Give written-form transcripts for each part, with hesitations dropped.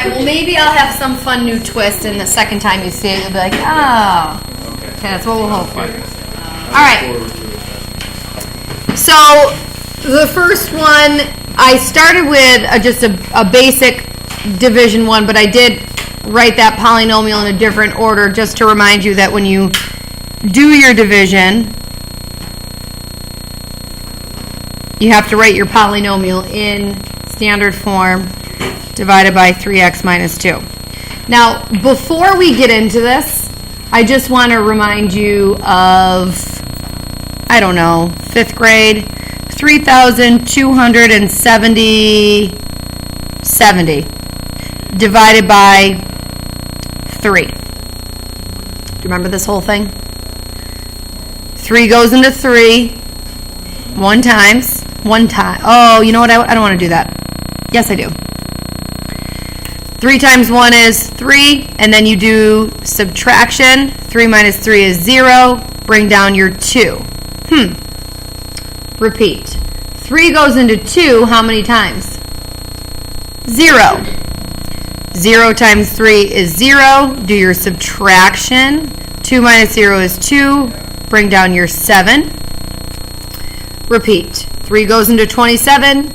right, well, maybe I'll have some fun new twist, and the second time you see it, you'll be like, oh. Okay, that's what we'll hope for. All right. So, the first one, I started with just a basic division one, but I did write that polynomial in a different order just to remind you that when you do your division, you have to write your polynomial in standard form divided by 3x minus 2. Now, before we get into this, I just want to remind you of, I don't know, 5th grade, 3,270 divided by 3. Do you remember this whole thing? 3 goes into 3 one time. Oh, you know what? I don't want to do that. Yes, I do. 3 times 1 is 3, and then you do subtraction. 3 minus 3 is 0. Bring down your 2. Repeat. 3 goes into 2 how many times? 0. 0 times 3 is 0. Do your subtraction. 2 minus 0 is 2. Bring down your 7. Repeat. 3 goes into 27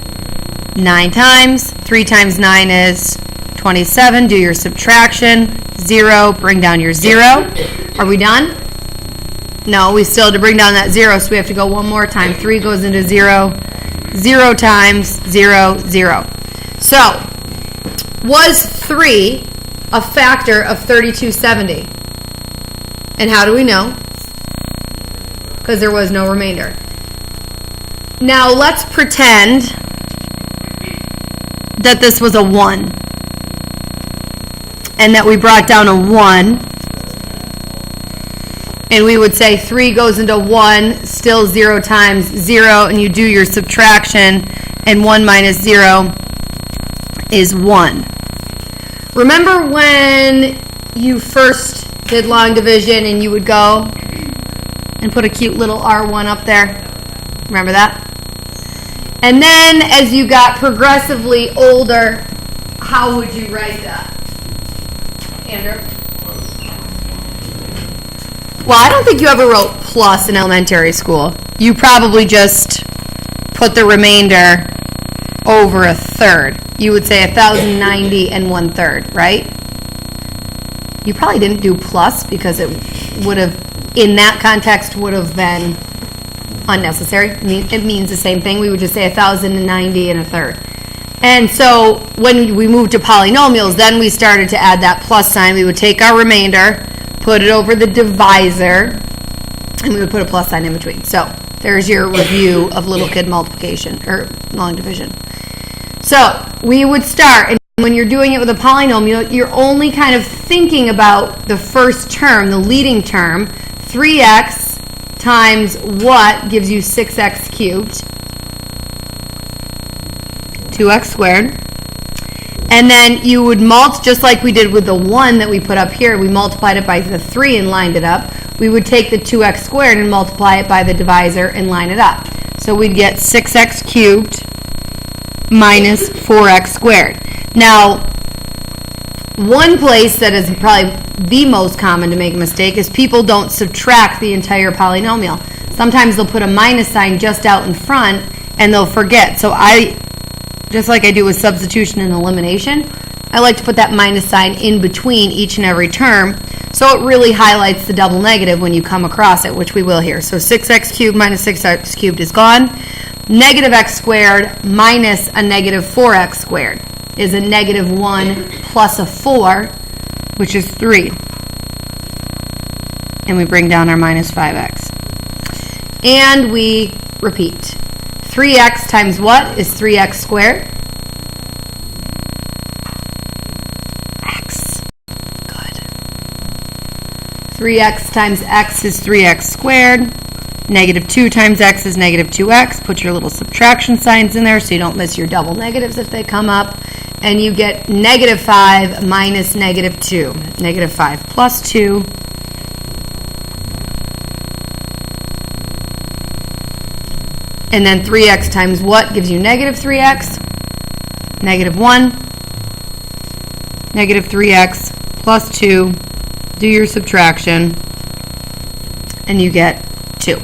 9 times. 3 times 9 is 27. Do your subtraction. 0. Bring down your 0. Are we done? No, we still have to bring down that 0, so we have to go one more time. 3 goes into 0. 0 times 0, 0. So, was 3 a factor of 3270? And how do we know? Because there was no remainder. Now, let's pretend that this was a 1. And that we brought down a 1. And we would say 3 goes into 1, still 0 times 0, and you do your subtraction, and 1 minus 0 is 1. Remember when you first did long division and you would go and put a cute little R1 up there? Remember that? And then as you got progressively older, how would you write that? Andrew? Well, I don't think you ever wrote plus in elementary school. You probably just put the remainder over a third. You would say 1,090 and 1/3, right? You probably didn't do plus because it would have, in that context, would have been unnecessary. It means the same thing. We would just say 1,090 and a third. And so when we moved to polynomials, then we started to add that plus sign. We would take our remainder, put it over the divisor, and we would put a plus sign in between. So there's your review of little kid multiplication, or long division. So we would start, and when you're doing it with a polynomial, you're only kind of thinking about the first term, the leading term. 3x times what gives you 6x cubed? 2x squared. And then you would just like we did with the 1 that we put up here, we multiplied it by the 3 and lined it up. We would take the 2x squared and multiply it by the divisor and line it up. So we'd get 6x cubed minus 4x squared. Now, one place that is probably the most common to make a mistake is people don't subtract the entire polynomial. Sometimes they'll put a minus sign just out in front and they'll forget. So just like I do with substitution and elimination, I like to put that minus sign in between each and every term, so it really highlights the double negative when you come across it, which we will here. So 6x cubed minus 6x cubed is gone. Negative x squared minus a negative 4x squared is a negative 1 plus a 4, which is 3. And we bring down our minus 5x. And we repeat. 3x times what is 3x squared? X. Good. 3x times x is 3x squared. Negative 2 times x is negative 2x. Put your little subtraction signs in there so you don't miss your double negatives if they come up. And you get negative 5 minus negative 2. Negative 5 plus 2. And then 3x times what gives you negative 3x? Negative 1. negative 3x plus 2, do your subtraction, and you get 2.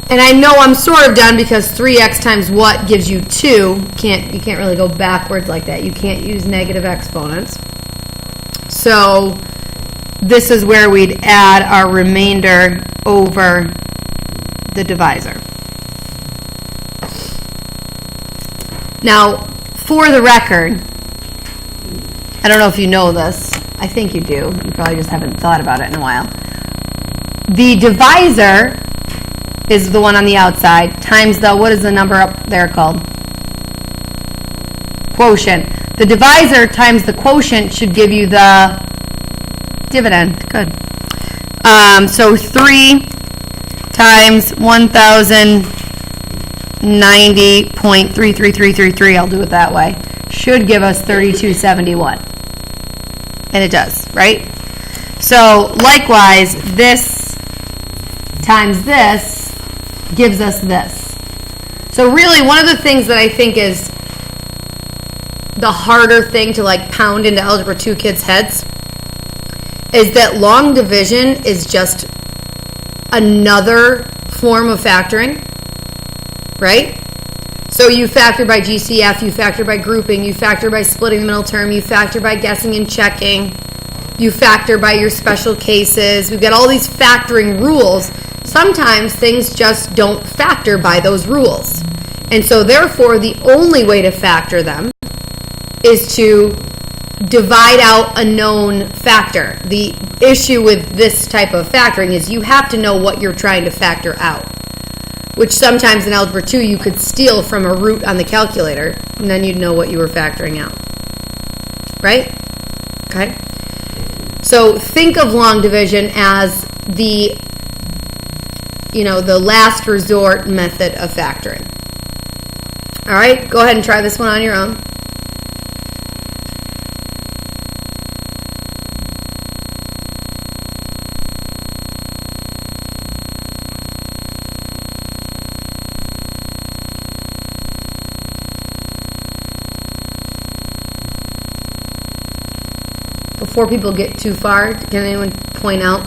And I know I'm sort of done because 3x times what gives you 2. You can't really go backwards like that. You can't use negative exponents. So this is where we'd add our remainder over the divisor. Now, for the record, I don't know if you know this. I think you do. You probably just haven't thought about it in a while. The divisor is the one on the outside times the, what is the number up there called? Quotient. The divisor times the quotient should give you the dividend. Good. So 3 times 1090.33333, I'll do it that way, should give us 3271. And it does, right? So likewise, this times this gives us this. So really, one of the things that I think is the harder thing to like pound into Algebra 2 kids' heads is that long division is just another form of factoring, right? So you factor by GCF, you factor by grouping, you factor by splitting the middle term, you factor by guessing and checking, you factor by your special cases. We've got all these factoring rules. Sometimes things just don't factor by those rules. And so therefore, the only way to factor them is to divide out a known factor. The issue with this type of factoring is you have to know what you're trying to factor out, which sometimes in Algebra 2 you could steal from a root on the calculator, and then you'd know what you were factoring out. Right? Okay? So think of long division as the, the last resort method of factoring. All right? Go ahead and try this one on your own. Before people get too far, can anyone point out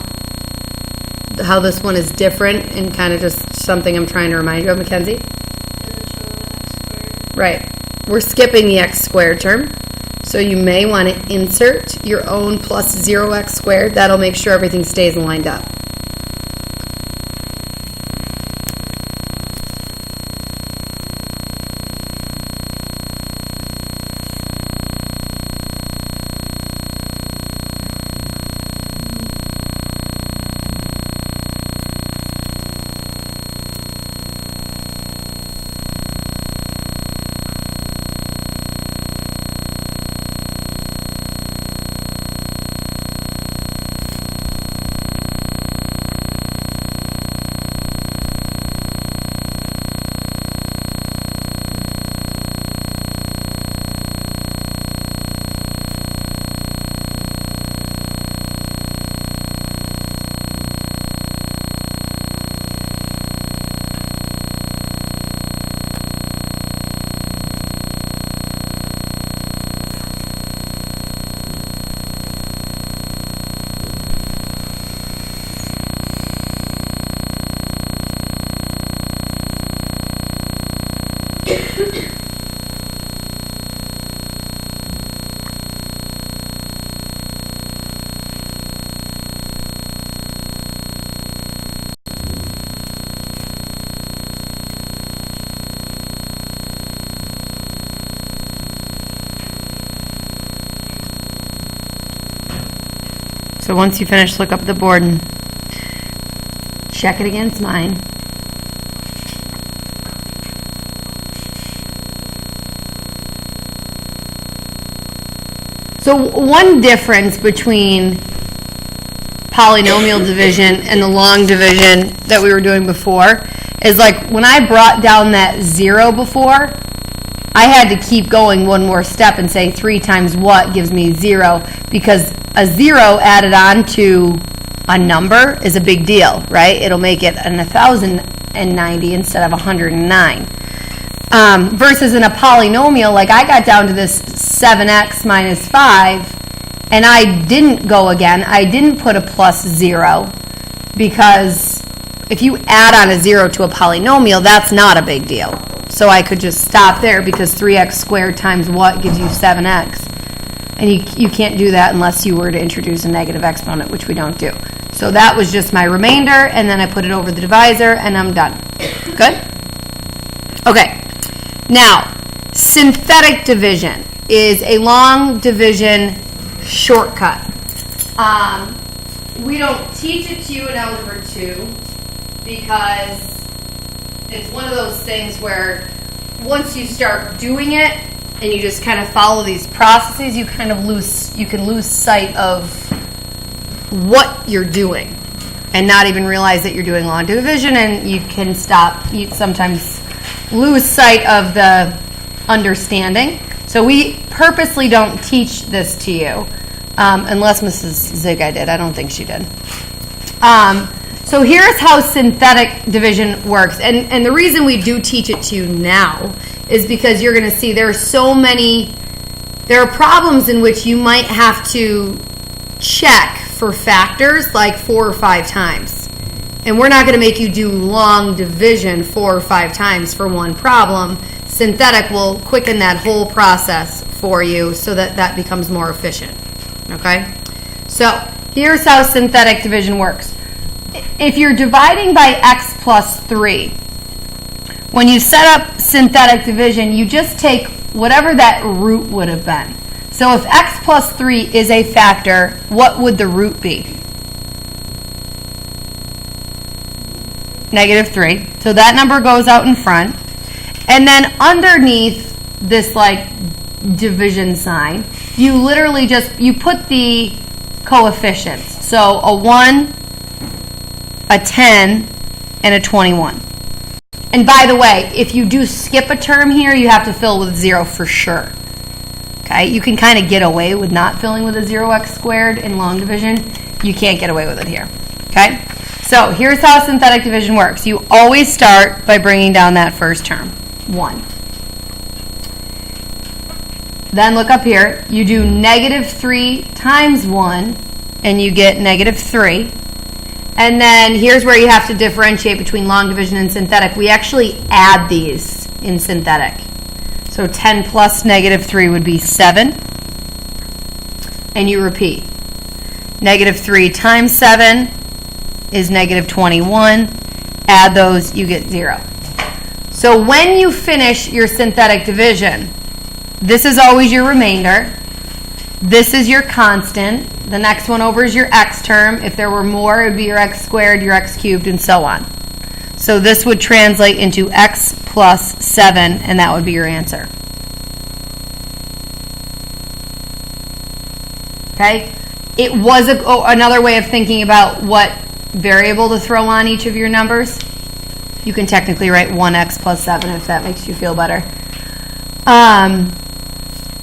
how this one is different and kind of just something I'm trying to remind you of, Mackenzie? Right. We're skipping the x squared term. So you may want to insert your own plus 0x squared. That'll make sure everything stays lined up. So once you finish, look up the board and check it against mine. So one difference between polynomial division and the long division that we were doing before is like when I brought down that 0 before, I had to keep going one more step and say 3 times what gives me 0, because a 0 added on to a number is a big deal, right? It'll make it an 1090 instead of 109. Versus in a polynomial, like I got down to this 7x minus 5, and I didn't go again. I didn't put a plus 0, because if you add on a 0 to a polynomial, that's not a big deal. So I could just stop there, because 3x squared times what gives you 7x. And you can't do that unless you were to introduce a negative exponent, which we don't do. So that was just my remainder, and then I put it over the divisor, and I'm done. Good? Okay. Now, synthetic division is a long division shortcut. We don't teach it to you in Algebra 2 because it's one of those things where once you start doing it and you just kind of follow these processes, you can lose sight of what you're doing and not even realize that you're doing long division, and you sometimes lose sight of the understanding. So we purposely don't teach this to you, unless Mrs. Ziga did. I don't think she did. So here's how synthetic division works. And the reason we do teach it to you now is because you're going to see there are problems in which you might have to check for factors like 4 or 5 times. And we're not going to make you do long division 4 or 5 times for one problem. Synthetic will quicken that whole process for you so that becomes more efficient. Okay? So here's how synthetic division works. If you're dividing by x plus 3, when you set up synthetic division, you just take whatever that root would have been. So if x plus 3 is a factor, what would the root be? Negative 3. So that number goes out in front. And then underneath this like division sign, you literally you put the coefficients. So a 1, a 10, and a 21. And by the way, if you do skip a term here, you have to fill with 0 for sure. Okay, you can kind of get away with not filling with a 0x squared in long division. You can't get away with it here. Okay, so here's how synthetic division works. You always start by bringing down that first term, 1. Then look up here. You do negative 3 times 1, and you get negative 3. And then here's where you have to differentiate between long division and synthetic. We actually add these in synthetic. So 10 plus negative 3 would be 7. And you repeat. Negative 3 times 7 is negative 21. Add those, you get 0. So when you finish your synthetic division, this is always your remainder. This is your constant. The next one over is your x term. If there were more, it would be your x squared, your x cubed, and so on. So this would translate into x plus 7, and that would be your answer. Okay? It was another way of thinking about what variable to throw on each of your numbers. You can technically write 1x plus 7 if that makes you feel better.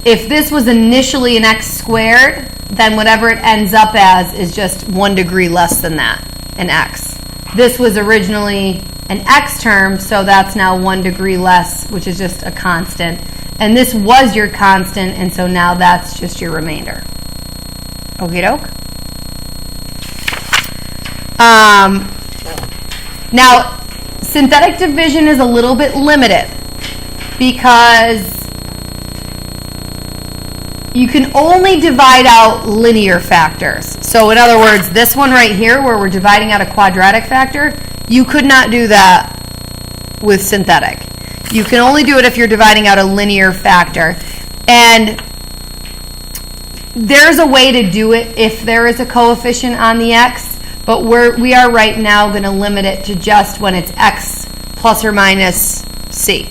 If this was initially an x squared, then whatever it ends up as is just 1 degree less than that, an x. This was originally an x term, so that's now 1 degree less, which is just a constant. And this was your constant, and so now that's just your remainder. Okie doke? Now, synthetic division is a little bit limited because you can only divide out linear factors. So in other words, this one right here where we're dividing out a quadratic factor, you could not do that with synthetic. You can only do it if you're dividing out a linear factor. And there's a way to do it if there is a coefficient on the x, but we are right now going to limit it to just when it's x plus or minus c.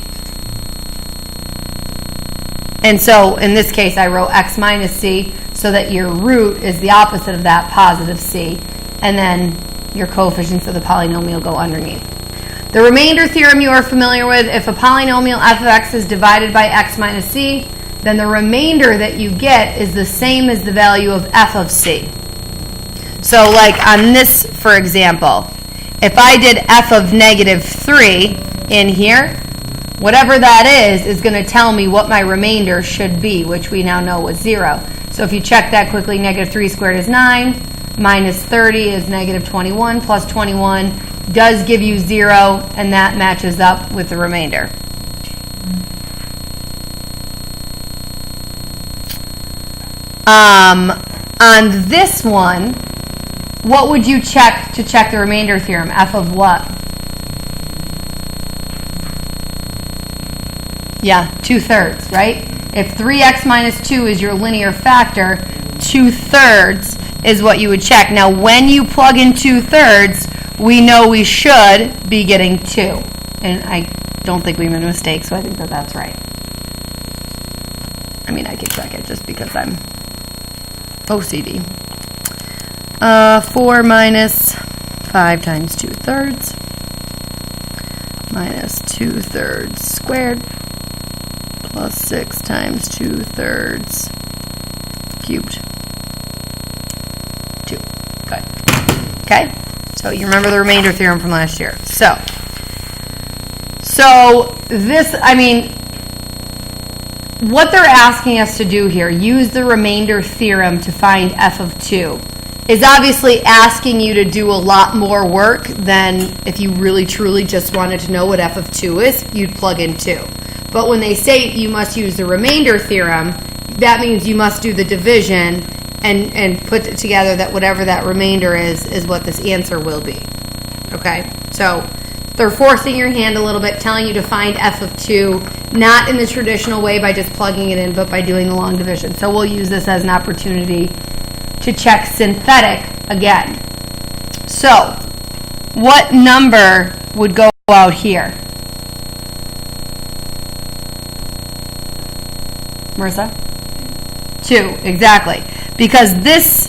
And so in this case, I wrote x minus c so that your root is the opposite of that, positive c, and then your coefficients of the polynomial go underneath. The remainder theorem you are familiar with. If a polynomial f of x is divided by x minus c, then the remainder that you get is the same as the value of f of c. So like on this, for example, if I did f of negative 3 in here, whatever that is going to tell me what my remainder should be, which we now know was 0. So if you check that quickly, negative 3 squared is 9, minus 30 is negative 21, plus 21 does give you 0, and that matches up with the remainder. On this one, what would you check to check the remainder theorem? F of what? Yeah, 2/3, right? If 3x minus 2 is your linear factor, 2/3 is what you would check. Now, when you plug in 2/3, we know we should be getting 2. And I don't think we made a mistake, so I think that that's right. I mean, I could check it just because I'm OCD. 4 minus 5 times 2/3 minus 2/3 squared plus 6 times 2/3 cubed. 2. Good. Okay? So you remember the remainder theorem from last year. So this, I mean, what they're asking us to do here, use the remainder theorem to find f of 2, is obviously asking you to do a lot more work than if you really truly just wanted to know what f of 2 is, you'd plug in 2. But when they say you must use the remainder theorem, that means you must do the division and put it together that whatever that remainder is what this answer will be. Okay? So they're forcing your hand a little bit, telling you to find f of 2, not in the traditional way by just plugging it in, but by doing the long division. So we'll use this as an opportunity to check synthetic again. So what number would go out here? Marissa? 2, exactly. Because this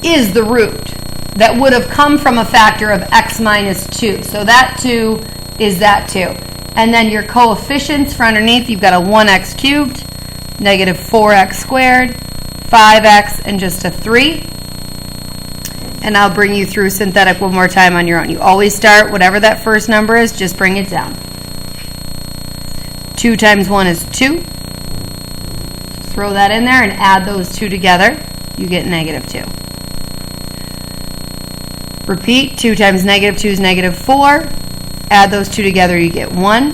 is the root that would have come from a factor of x minus 2. So that 2 is that 2. And then your coefficients for underneath, you've got a 1x cubed, negative 4x squared, 5x, and just a 3. And I'll bring you through synthetic one more time on your own. You always start, whatever that first number is, just bring it down. 2 times 1 is 2. Throw that in there and add those two together. You get negative 2. Repeat, 2 times negative 2 is negative 4. Add those two together, you get 1.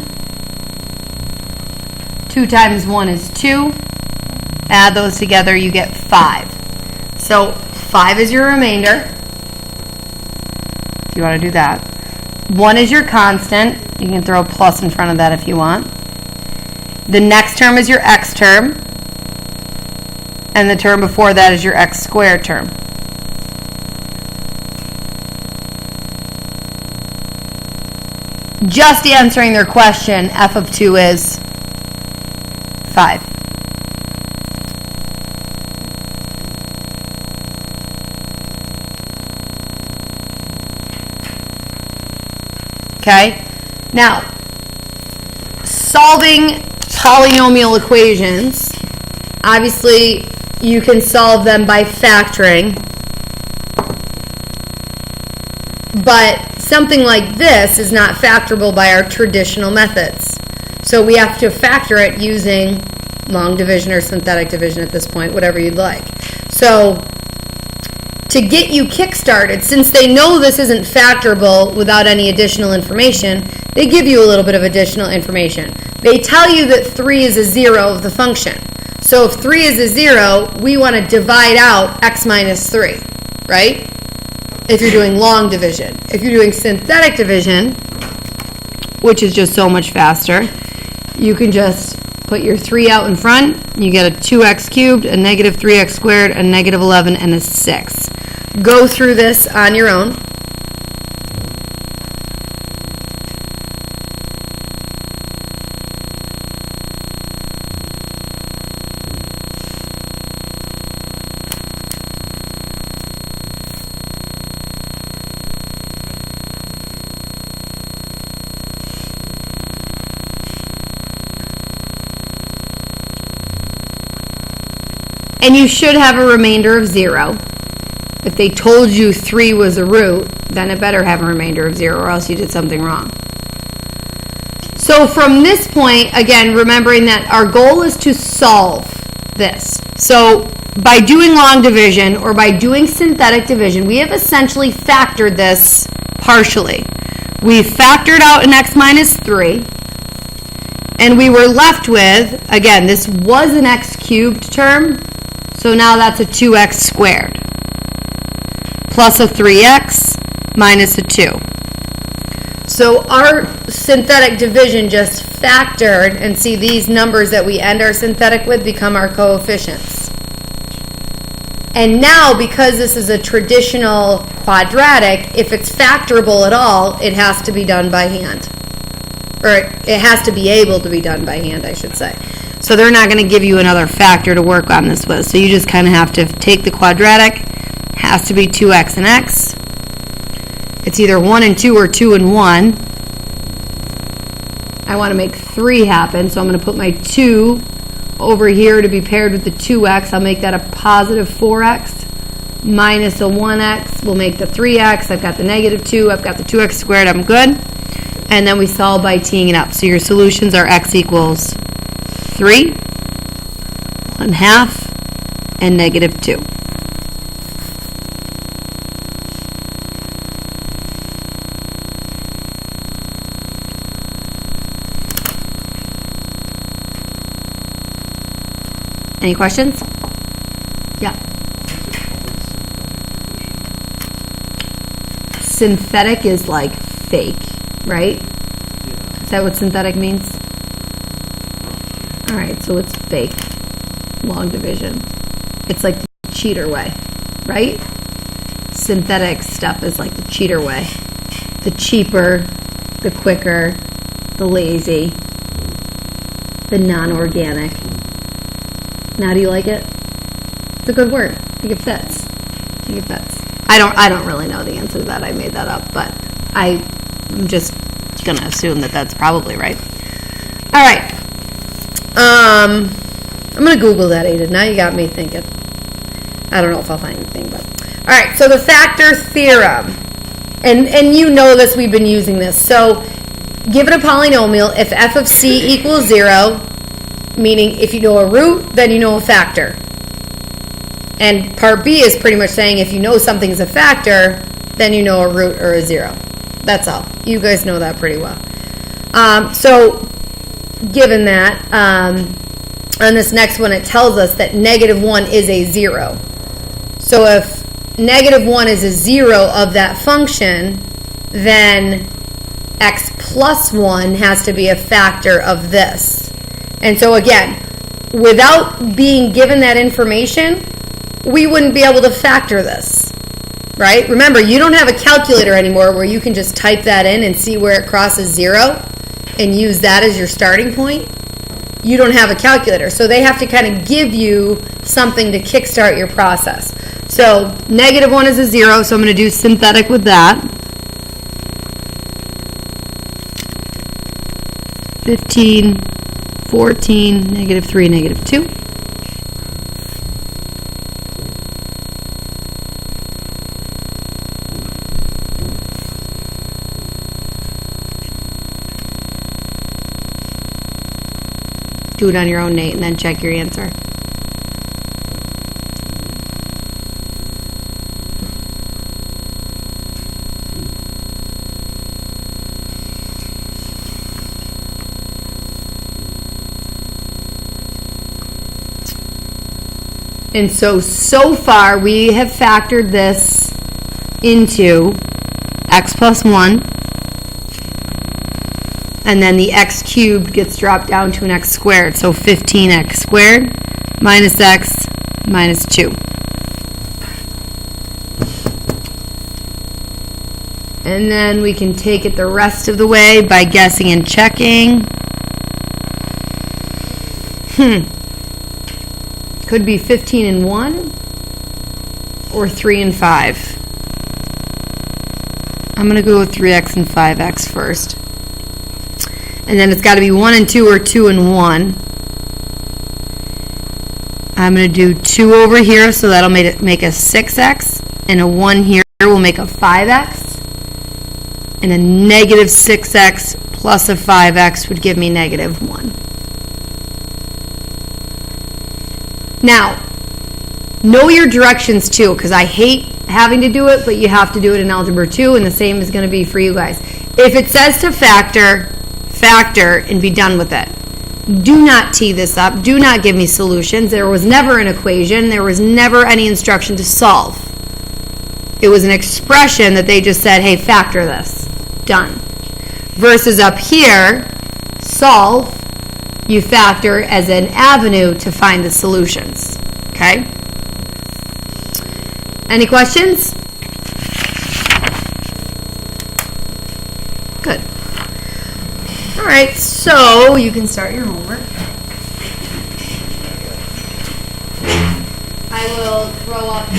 2 times 1 is 2. Add those together, you get 5. So 5 is your remainder, if you want to do that. 1 is your constant. You can throw a plus in front of that if you want. The next term is your x term. And the term before that is your x squared term. Just answering their question, f of 2 is 5. Okay? Now, solving polynomial equations, obviously you can solve them by factoring, but something like this is not factorable by our traditional methods. So we have to factor it using long division or synthetic division at this point, whatever you'd like. So to get you kick-started, since they know this isn't factorable without any additional information, they give you a little bit of additional information. They tell you that 3 is a 0 of the function. So if 3 is a 0, we want to divide out x minus 3, right? If you're doing long division. If you're doing synthetic division, which is just so much faster, you can just put your 3 out in front. You get a 2x cubed, a negative 3x squared, a negative 11, and a 6. Go through this on your own. And you should have a remainder of 0. If they told you 3 was a root, then it better have a remainder of 0 or else you did something wrong. So from this point, again, remembering that our goal is to solve this. So by doing long division or by doing synthetic division, we have essentially factored this partially. We factored out an x minus 3, and we were left with, again, this was an x cubed term, so now that's a 2x squared, plus a 3x minus a 2. So our synthetic division just factored, and see these numbers that we end our synthetic with become our coefficients. And now, because this is a traditional quadratic, if it's factorable at all, it has to be done by hand. Or it has to be able to be done by hand, I should say. So they're not going to give you another factor to work on this with. So you just kind of have to take the quadratic. It has to be 2x and x. It's either 1 and 2 or 2 and 1. I want to make 3 happen, so I'm going to put my 2 over here to be paired with the 2x. I'll make that a positive 4x minus a 1x. We'll make the 3x. I've got the negative 2. I've got the 2x squared. I'm good. And then we solve by teeing it up. So your solutions are x equals 3, 1/2, and negative 2. Any questions? Yeah. Synthetic is like fake, right? Is that what synthetic means? All right, so it's fake long division. It's like the cheater way, right? Synthetic stuff is like the cheater way. The cheaper, the quicker, the lazy, the non-organic. Now, do you like it? It's a good word. I think it fits. I don't really know the answer to that. I made that up, but I'm just going to assume that that's probably right. All right. I'm going to Google that, Ada. Now you got me thinking. I don't know if I'll find anything, but. All right, so the factor theorem. And you know this, we've been using this. So given a polynomial, if f of c equals 0, meaning if you know a root, then you know a factor. And part B is pretty much saying if you know something's a factor, then you know a root or a 0. That's all. You guys know that pretty well. So given that, on this next one, it tells us that negative 1 is a 0. So if negative 1 is a 0 of that function, then x plus 1 has to be a factor of this. And so again, without being given that information, we wouldn't be able to factor this, right? Remember, you don't have a calculator anymore where you can just type that in and see where it crosses 0 and use that as your starting point. You don't have a calculator, so they have to kind of give you something to kickstart your process. So negative 1 is a 0, so I'm going to do synthetic with that. 15, 14, negative 3, negative 2. Do it on your own, Nate, and then check your answer. And so far we have factored this into x plus 1, and then the x cubed gets dropped down to an x squared, so 15x squared minus x minus 2. And then we can take it the rest of the way by guessing and checking. Could be 15 and 1 or 3 and 5. I'm going to go with 3x and 5x first. And then it's got to be 1 and 2 or 2 and 1. I'm going to do 2 over here, so that'll make a 6x. And a 1 here will make a 5x. And a negative 6x plus of 5x would give me negative 1. Now, know your directions too, because I hate having to do it, but you have to do it in Algebra 2, and the same is going to be for you guys. If it says to factor, factor and be done with it. Do not tee this up. Do not give me solutions. There was never an equation. There was never any instruction to solve. It was an expression that they just said, hey, factor this. Done. Versus up here, solve, you factor as an avenue to find the solutions. Okay? Any questions? Good. All right, so you can start your homework. I will throw up